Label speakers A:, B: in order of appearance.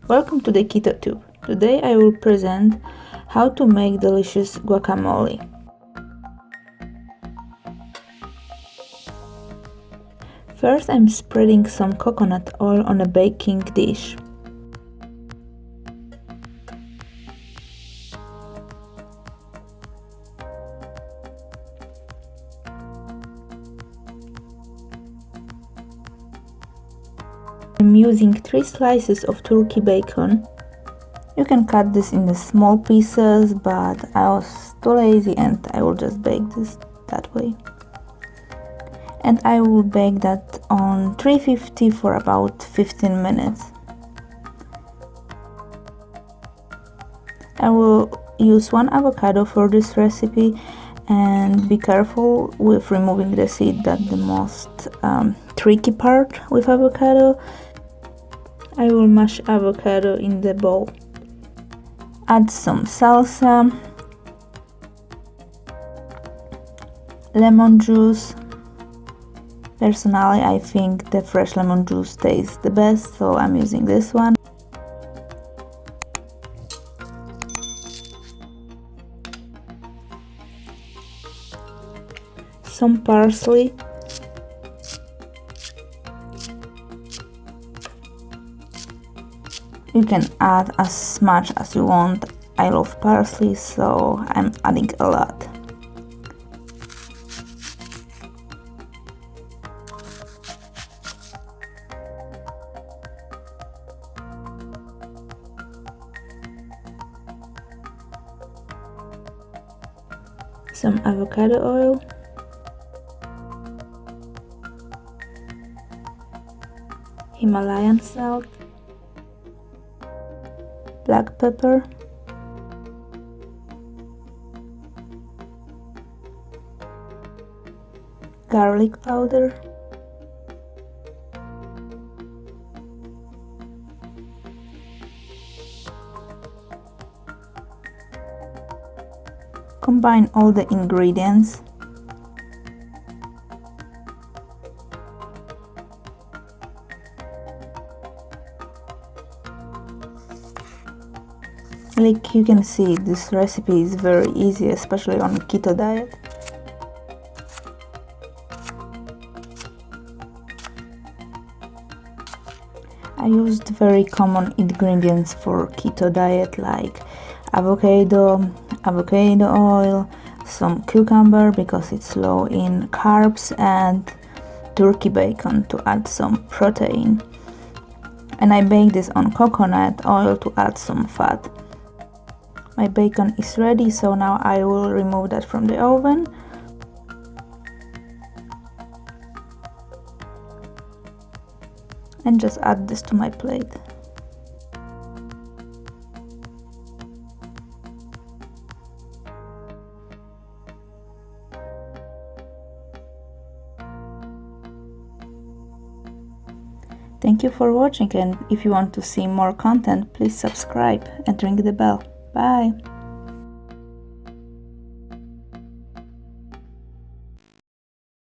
A: Welcome to the Keto Tube. Today I will present how to make delicious guacamole. First I'm spreading some coconut oil on a baking dish. I'm using 3 slices of turkey bacon. You can cut this into small pieces, but I was too lazy and I will just bake this that way. And I will bake that on 350 for about 15 minutes. I will use 1 avocado for this recipe, and be careful with removing the seed. That's the most tricky part with avocado. I will mash avocado in the bowl. Add some salsa, lemon juice. Personally, I think the fresh lemon juice tastes the best, so I'm using this one. Some parsley. You can add as much as you want. I love parsley, so I'm adding a lot. Some avocado oil. Himalayan salt. Black pepper, garlic powder, combine all the ingredients. Like you can see, this recipe is very easy, especially on keto diet. I used very common ingredients for keto diet like avocado oil, some cucumber because it's low in carbs, and turkey bacon to add some protein. And I bake this on coconut oil to add some fat. My bacon is ready, so now I will remove that from the oven. And just add this to my plate. Thank you for watching, and if you want to see more content, please subscribe and ring the bell. Bye!